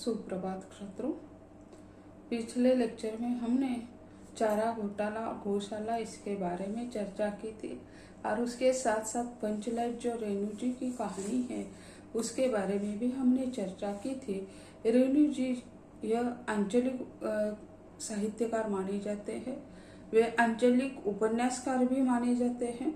सुप्रभात छात्रों। पिछले लेक्चर में हमने चारा घोटाला गौशाला इसके बारे में चर्चा की थी और उसके साथ साथ पंचलाइट जो रेणु जी की कहानी है उसके बारे में भी हमने चर्चा की थी। रेणु जी यह आंचलिक साहित्यकार माने जाते हैं, वे आंचलिक उपन्यासकार भी माने जाते हैं।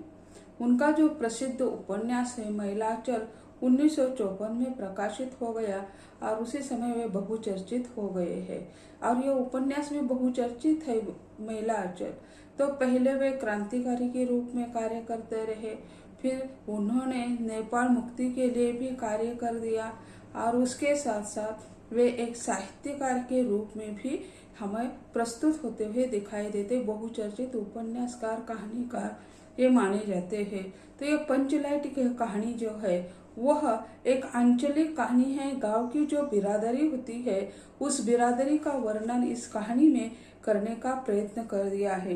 उनका जो प्रसिद्ध उपन्यास है महिलाचल 1954 में प्रकाशित हो गया और उसी समय वे बहुचर्चित हो गए हैं और यह उपन्यास भी बहुचर्चित है महिलाचल। तो पहले वे क्रांतिकारी के रूप में कार्य करते रहे, फिर उन्होंने नेपाल मुक्ति के लिए भी कार्य कर दिया और उसके साथ साथ वे एक साहित्यकार के रूप में भी हमें प्रस्तुत होते हुए दिखाई देते। बहुचर्चित उपन्यासकार कहानीकार ये माने जाते हैं। तो ये पंचलाइट की कहानी जो है वह एक आंचलिक कहानी है। गांव की जो बिरादरी होती है उस बिरादरी का वर्णन इस कहानी में करने का प्रयत्न कर दिया है।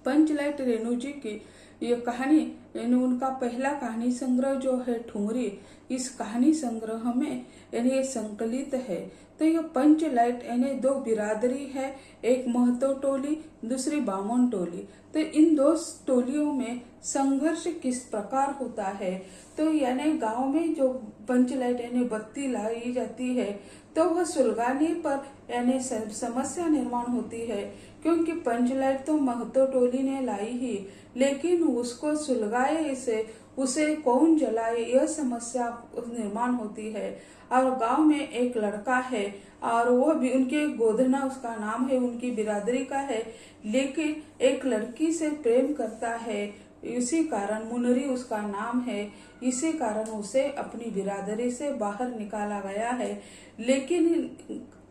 पंचलाइट रेणु जी की ये कहानी यानी उनका पहला कहानी संग्रह जो है ठुमरी, इस कहानी संग्रह में यानी संकलित है। तो यह पंचलाइट यानी दो बिरादरी है, एक महतो टोली दूसरी बामन टोली। तो इन दो टोलियों में संघर्ष किस प्रकार होता है, तो यानी गांव में जो पंचलाइट यानी बत्ती लाई जाती है तो वह सुलगाने पर यानी समस्या निर्माण होती है, क्योंकि पंचलाइट तो महतो टोली ने लाई ही, लेकिन उसको सुलगाए से उसे कौन जलाए यह समस्या निर्माण होती है। और गांव में एक लड़का है और वह भी उनके गोधना उसका नाम है, उनकी बिरादरी का है, लेकिन एक लड़की से प्रेम करता है, इसी कारण मुनरी उसका नाम है, इसी कारण उसे अपनी बिरादरी से बाहर निकाला गया है। लेकिन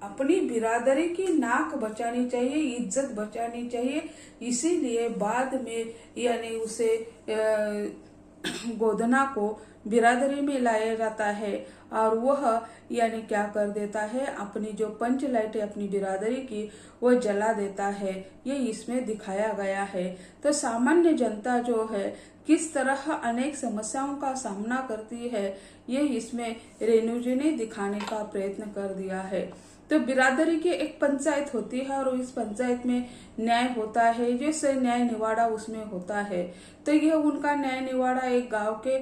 अपनी बिरादरी की नाक बचानी चाहिए, इज्जत बचानी चाहिए, इसीलिए बाद में यानी उसे गोधना को बिरादरी में लाया जाता है और वह यानी क्या कर देता है, अपनी जो पंचलाइट है अपनी बिरादरी की वो जला देता है। ये इसमें दिखाया गया है। तो सामान्य जनता जो है किस तरह अनेक समस्याओं का सामना करती है ये इसमें रेणु जी ने दिखाने का प्रयत्न कर दिया है। तो बिरादरी की एक पंचायत होती है और इस पंचायत में न्याय होता है, जैसे न्याय निवाड़ा उसमें होता है। तो यह उनका न्याय निवाड़ा एक गांव के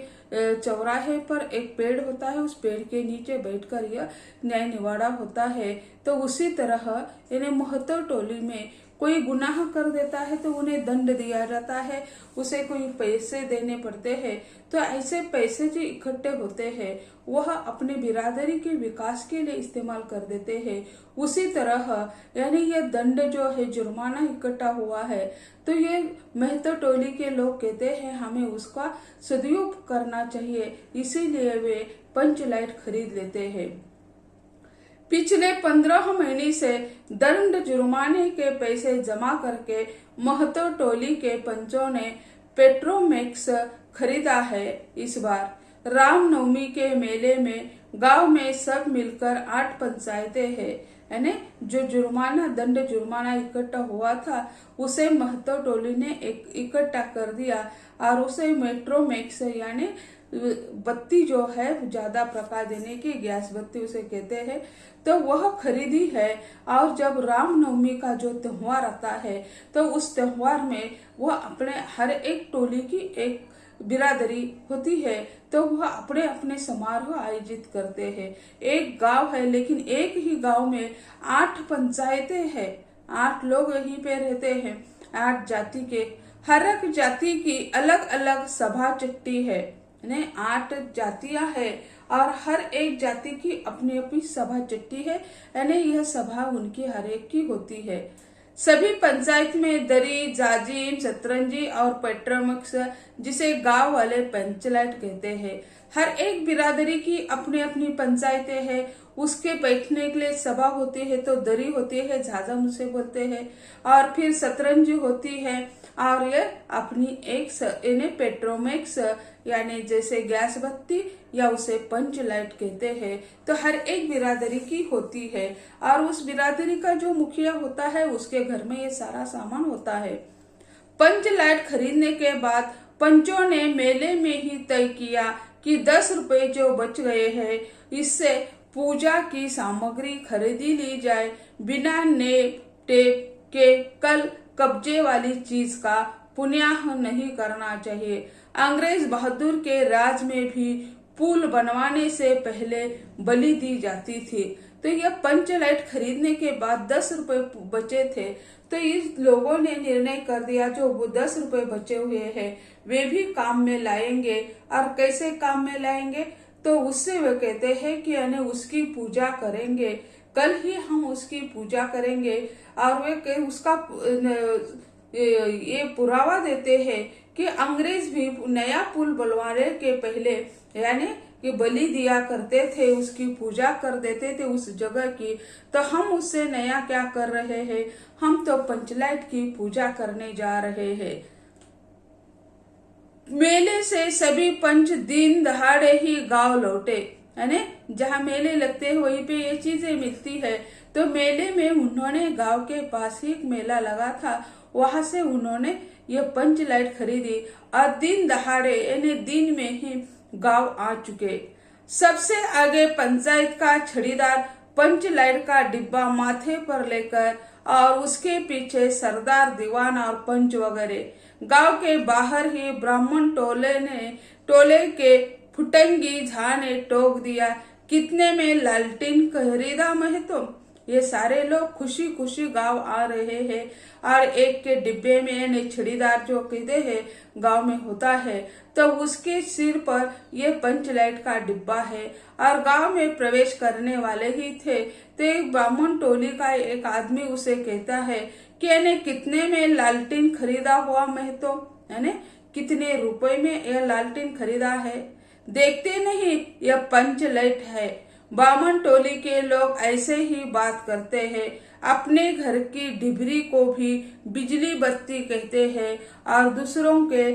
चौराहे पर एक पेड़ होता है, उस पेड़ के नीचे बैठकर यह न्याय निवाड़ा होता है। तो उसी तरह यानी महतो टोली में कोई गुनाह कर देता है तो उन्हें दंड दिया जाता है, उसे कोई पैसे देने पड़ते हैं। तो ऐसे पैसे जो इकट्ठे होते हैं वह अपने बिरादरी के विकास के लिए इस्तेमाल कर देते हैं। उसी तरह यानी ये दंड जो है जुर्माना इकट्ठा हुआ है तो ये महतो टोली के लोग कहते हैं हमें उसका सदुपयोग करना चाहिए, इसीलिए वे पंचलाइट खरीद लेते हैं। पिछले 15 महीने से दंड जुर्माने के पैसे जमा करके महतो टोली के पंचों ने पेट्रोमैक्स खरीदा है। इस बार रामनवमी के मेले में गांव में सब मिलकर 8 पंचायतें हैं, यानी जो दंड जुर्माना इकट्ठा हुआ था उसे महतो टोली ने इकट्ठा कर दिया और उसे मेट्रोमैक्स यानी बत्ती जो है ज्यादा प्रकाश देने की गैस बत्ती उसे कहते हैं, तो वह खरीदी है। और जब रामनवमी का जो त्योहार आता है तो उस त्योहार में वह अपने हर एक टोली की एक बिरादरी होती है तो वह अपने अपने समारोह आयोजित करते हैं। एक गांव है लेकिन एक ही गांव में 8 पंचायतें हैं, 8 लोग यहीं पे रहते हैं, 8 जाति के, हर एक जाति की अलग अलग सभा चिट्ठी है, 8 जातियां है और हर एक जाति की अपनी अपनी सभा चिट्ठी है, यानी यह सभा उनकी हर एक की होती है। सभी पंचायत में दरी, जाजिम, शतरंजी और पेट्रोमैक्स जिसे गांव वाले पंचलाइट कहते हैं। हर एक बिरादरी की अपनी अपनी पंचायतें हैं, उसके बैठने के लिए सभा होती है, तो दरी होती है, झाजम उसे बोलते हैं, और फिर शतरंजी होती है और ये अपनी एक पेट्रोमैक्स यानी जैसे गैस बत्ती या उसे पंचलाइट कहते हैं। तो हर एक बिरादरी की होती है और उस बिरादरी का जो मुखिया होता है उसके घर में ये सारा सामान होता है। पंचलाइट खरीदने के बाद पंचों ने मेले में ही तय किया कि 10 रुपए जो बच गए हैं इससे पूजा की सामग्री खरीदी ली जाए, बिना नेप टेप के कल कब्जे वाली चीज का पुण्याह नहीं करना चाहिए। अंग्रेज बहादुर के राज में भी पुल बनवाने से पहले बलि दी जाती थी। तो यह पंचलाइट खरीदने के बाद 10 रुपए बचे थे, तो इस लोगों ने निर्णय कर दिया जो वो 10 रुपए बचे हुए हैं वे भी काम में लाएंगे। और कैसे काम में लाएंगे, तो उससे वे कहते हैं कि यानी उसकी पूजा करेंगे, कल ही हम उसकी पूजा करेंगे। और वे उसका ये पुरावा देते हैं कि अंग्रेज भी नया पुल बनवाने के पहले यानी कि बलि दिया करते थे, उसकी पूजा कर देते थे उस जगह की। तो हम उससे नया क्या कर रहे हैं, हम तो पंचलाइट की पूजा करने जा रहे हैं। मेले से सभी पंच दिन दहाड़े ही गांव लौटे, यानी जहाँ मेले लगते हैं वहीं पे ये चीजें मिलती है। तो मेले में उन्होंने गांव के पास ही एक मेला लगा था, वहां से उन्होंने ये पंचलाइट खरीदी और दिन दहाड़े यानी दिन में ही गांव आ चुके। सबसे आगे पंचायत का छड़ीदार पंचलाइट का डिब्बा माथे पर लेकर और उसके पीछे सरदार दीवान और पंच वगैरह। गांव के बाहर ही ब्राह्मण टोले के फुटंगी झा ने टोक दिया, कितने में लालटेन खरीदा महतो। ये सारे लोग खुशी खुशी गांव आ रहे हैं और एक के डिब्बे में छड़ीदार जो कहते हैं गांव में होता है, तो उसके सिर पर ये पंचलाइट का डिब्बा है और गांव में प्रवेश करने वाले ही थे। तो एक ब्राह्मण टोली का एक आदमी उसे कहता है कि यानी कितने में लालटेन खरीदा हुआ महतो, यानी कितने रुपए में यह लालटेन खरीदा है। देखते नहीं यह पंचलाइट है। ब्राह्मण टोली के लोग ऐसे ही बात करते हैं। अपने घर की डिबरी को भी बिजली बत्ती कहते हैं और दूसरों के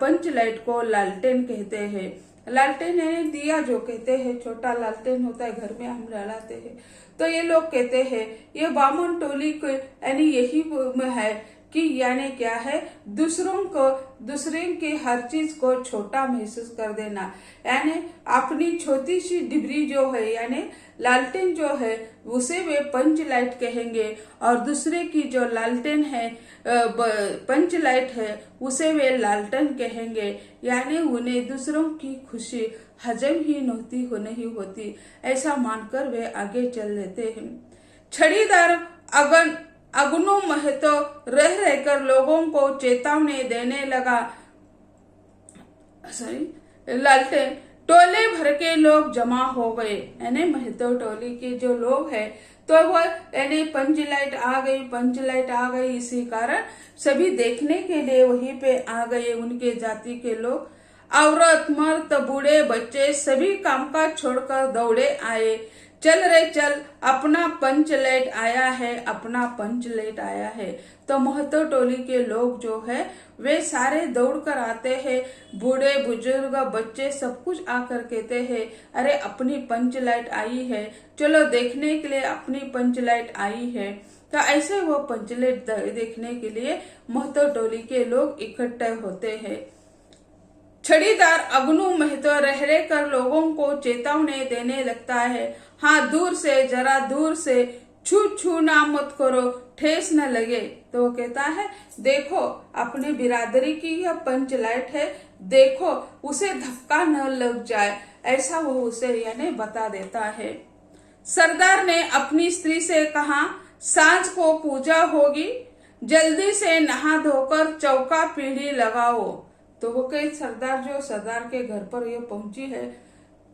पंचलाइट को लालटेन कहते हैं। लालटेन यानी दिया जो कहते हैं, छोटा लालटेन होता है घर में हम जलाते हैं। तो ये लोग कहते हैं ये ब्राह्मण टोली को यानी यही है कि यानी क्या है, दूसरे की हर चीज को छोटा महसूस कर देना। यानी अपनी छोटी सी डिबरी जो है यानी लालटेन जो है उसे वे पंचलाइट कहेंगे और दूसरे की जो लालटेन है पंचलाइट है उसे वे लालटेन कहेंगे। यानी उन्हें दूसरों की खुशी हजम ही नहीं होती, ऐसा मानकर वे आगे चल लेते हैं। छड़ीदार अगनु महतो रह रहकर लोगों को चेतावनी देने लगा। लालटेन टोले भर के लोग जमा हो गए, यानी महतो टोली के जो लोग हैं तो वह यानी पंचलाइट आ गई। इसी कारण सभी देखने के लिए वहीं पे आ गए उनके जाति के लोग। औरत मर्द बूढ़े बच्चे सभी कामकाज छोड़कर दौड़े आए। चल रे चल, अपना पंचलाइट आया है। तो महतो टोली के लोग जो है वे सारे दौड़ कर आते हैं। बूढ़े बुजुर्ग बच्चे सब कुछ आकर कहते हैं अरे अपनी पंचलाइट आई है, चलो देखने के लिए अपनी पंचलाइट आई है। तो ऐसे वो पंचलाइट देखने के लिए महतो टोली के लोग इकट्ठे होते हैं। छड़ीदार अगनु महतो रह कर लोगों को चेतावनी देने लगता है, हाँ जरा दूर से छू ना मत करो, ठेस न लगे। तो वो कहता है देखो अपनी बिरादरी की यह पंचलाइट है, देखो उसे धक्का न लग जाए, ऐसा वो उसे यानी बता देता है। सरदार ने अपनी स्त्री से कहा सांझ को पूजा होगी, जल्दी से नहा धोकर चौका पीढ़ी लगाओ। तो वो कई सरदार के घर पर ये पहुंची है,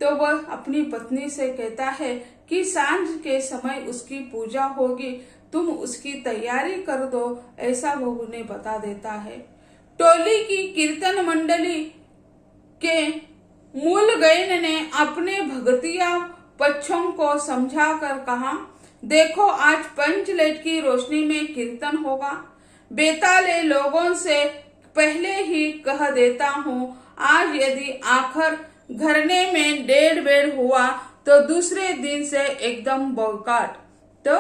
तो वह अपनी पत्नी से कहता है कि सांझ के समय उसकी पूजा होगी, तुम उसकी तैयारी कर दो, ऐसा वो उन्हें बता देता है। टोली की कीर्तन मंडली के मूल गायन ने अपने भगतिया पक्षों को समझा कर कहा, देखो आज पंचलाइट की रोशनी में कीर्तन होगा। बेताले लोगों से पहले ही कह देता हूँ, आज यदि आखिर घरने में 1.5 बेर हुआ तो दूसरे दिन से एकदम बॉयकॉट। तो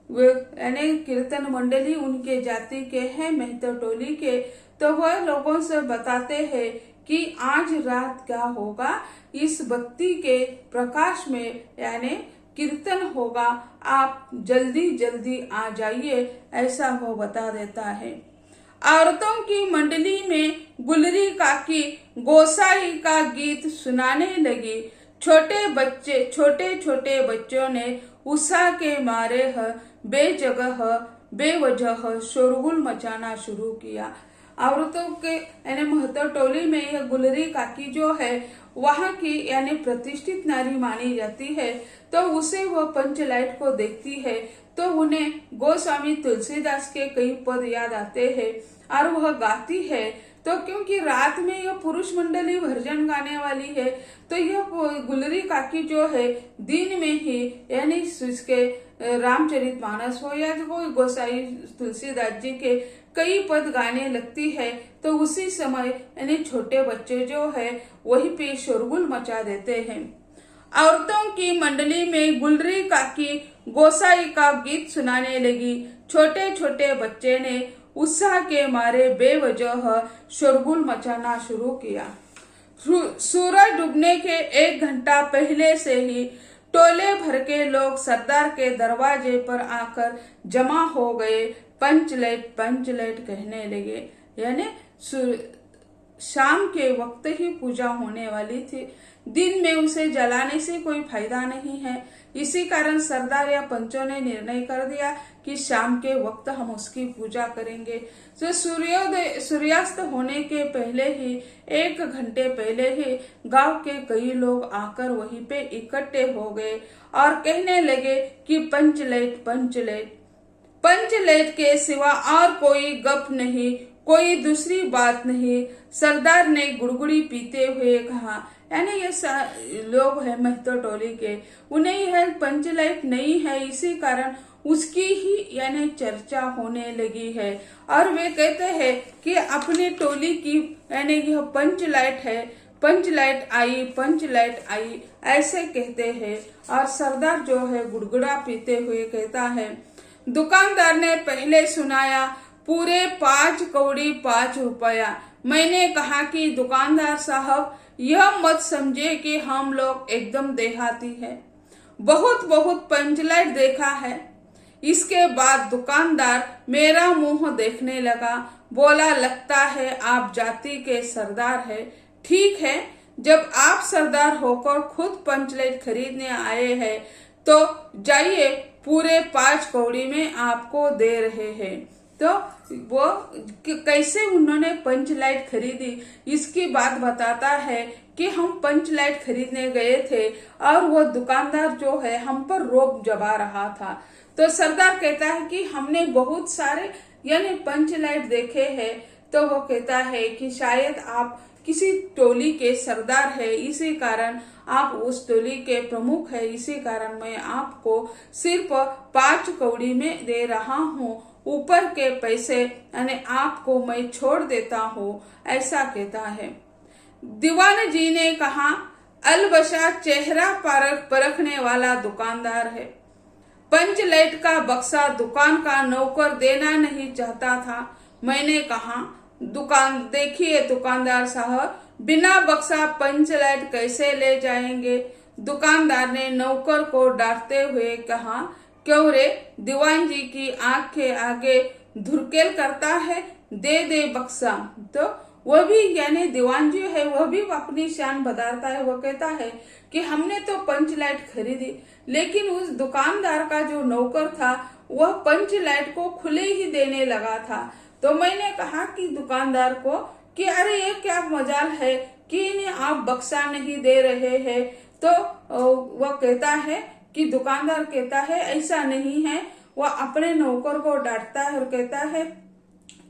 यानी कीर्तन मंडली उनके जाति के हैं महतो टोली के, तो वह लोगों से बताते हैं कि आज रात क्या होगा, इस बत्ती के प्रकाश में यानी कीर्तन होगा, आप जल्दी जल्दी आ जाइए, ऐसा वो बता देता है। औरतों की मंडली में गुलरी काकी गोसाई का गीत सुनाने लगी। छोटे छोटे बच्चों ने उत्साह के मारे बेजगह बेवजह शोरगुल मचाना शुरू किया। औरतों के यानी महतो टोली में यह गुलरी काकी जो है वहाँ की यानी प्रतिष्ठित नारी मानी जाती है। तो उसे वह पंचलाइट को देखती है तो उन्हें गोस्वामी तुलसीदास के कई पद याद आते हैं और वह गाती है। तो क्योंकि रात में यह पुरुष मंडली भजन गाने वाली है, तो यह गुलरी काकी जो है दिन में ही यानी इसके रामचरितमानस हो या कोई गोसाई तुलसीदास जी के कई पद गाने लगती है। तो उसी समय यानी छोटे बच्चे जो है वही पे शोरगुल मचा देते हैं। औरतों की मंडली में गुलरी काकी गोसाई का गीत सुनाने लगी। छोटे छोटे बच्चे ने उत्साह के मारे बेवजह शोरगुल मचाना शुरू किया। सूरज डूबने के 1 घंटा पहले से ही टोले भर के लोग सरदार के दरवाजे पर आकर जमा हो गए। पंचलाइट कहने लगे, यानी शाम के वक्त ही पूजा होने वाली थी, दिन में उसे जलाने से कोई फायदा नहीं है। इसी कारण सरदार या पंचों ने निर्णय कर दिया कि शाम के वक्त हम उसकी पूजा करेंगे। तो सूर्यास्त होने के पहले ही 1 घंटे पहले ही गांव के कई लोग आकर वहीं पे इकट्ठे हो गए और कहने लगे कि पंचलाइट के सिवा और कोई गप नहीं, कोई दूसरी बात नहीं। सरदार ने गुड़गुड़ी पीते हुए कहा, यानी ये लोग है महतो टोली के, उन्हें यह पंचलाइट नहीं है, इसी कारण उसकी ही यानी चर्चा होने लगी है। और वे कहते हैं कि अपनी टोली की यानी यह पंचलाइट है, पंचलाइट आई ऐसे कहते हैं। और सरदार जो है गुड़गुड़ा पीते हुए कहता है, दुकानदार ने पहले सुनाया पूरे 5 कौड़ी 5 रुपया। मैंने कहा कि दुकानदार साहब यह मत समझे कि हम लोग एकदम देहाती है, बहुत पंचलाइट देखा है। इसके बाद दुकानदार मेरा मुंह देखने लगा, बोला लगता है आप जाति के सरदार है। ठीक है, जब आप सरदार होकर खुद पंचलाइट खरीदने आए हैं तो जाइए, पूरे 5 कौड़ी में आपको दे रहे हैं। तो वो कैसे उन्होंने पंचलाइट खरीदी इसकी बात बताता है कि हम पंचलाइट खरीदने गए थे और वो दुकानदार जो है हम पर रोब जमा रहा था। तो सरदार कहता है कि हमने बहुत सारे यानी पंचलाइट देखे हैं। तो वो कहता है कि शायद आप किसी टोली के सरदार है, इसी कारण आप उस टोली के प्रमुख है, इसी कारण मैं आपको सिर्फ 5 कौड़ी में दे रहा हूँ, ऊपर के पैसे यानी आपको मैं छोड़ देता हूँ, ऐसा कहता है। दीवान जी ने कहा, अलबशा चेहरा परखने वाला दुकानदार है। पंचलाइट का बक्सा दुकान का नौकर देना नहीं चाहता था। मैंने कहा, देखिए दुकानदार साहब, बिना बक्सा पंचलाइट कैसे ले जाएंगे। दुकानदार ने नौकर को डांटते हुए कहा, क्यों रे, दीवान जी की आंख के आगे धुरकेल करता है, दे बक्सा। तो वह भी यानी दीवान जी है वह भी अपनी शान बताता है। वह कहता है कि हमने तो पंचलाइट खरीदी, लेकिन उस दुकानदार का जो नौकर था वह पंचलाइट को खुले ही देने लगा था। तो मैंने कहा कि दुकानदार को कि अरे ये क्या मजाल है कि आप बक्सा नहीं दे रहे हैं। तो वह कहता है कि दुकानदार कहता है ऐसा नहीं है। वह अपने नौकर को डांटता है और कहता है,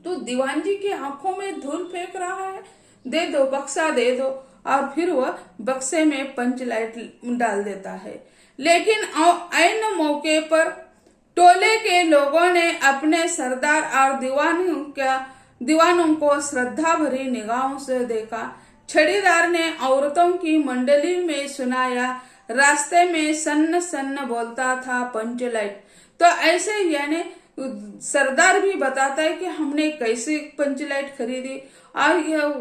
तो दीवान जी की आंखों में धूल फेंक रहा है, दे दो, बक्सा दे दो। और फिर वह बक्से में पंचलाइट डाल देता है। लेकिन ऐन मौके पर टोले के लोगों ने अपने सरदार और दीवानों को श्रद्धा भरी निगाहों से देखा। छड़ीदार ने औरतों की मंडली में सुनाया, रास्ते में सन्न बोलता था पंचलाइट। तो ऐसे यानी सरदार भी बताता है कि हमने कैसे पंचलाइट खरीदी, और यह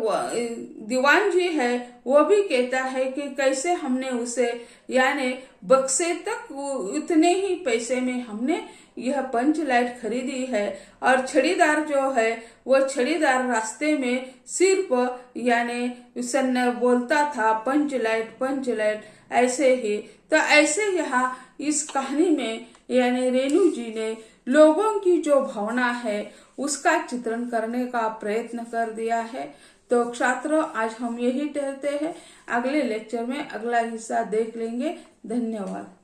दीवान जी है वो भी कहता है कि कैसे हमने उसे यानी बक्से तक उतने ही पैसे में हमने यह पंचलाइट खरीदी है। और छड़ीदार जो है वो छड़ीदार रास्ते में सिर्फ यानी सन्ना बोलता था पंचलाइट पंचलाइट ऐसे ही। तो ऐसे यहाँ इस कहानी में यानी रेणु जी ने लोगों की जो भावना है उसका चित्रण करने का प्रयत्न कर दिया है। तो छात्रों, आज हम यही कहते हैं, अगले लेक्चर में अगला हिस्सा देख लेंगे। धन्यवाद।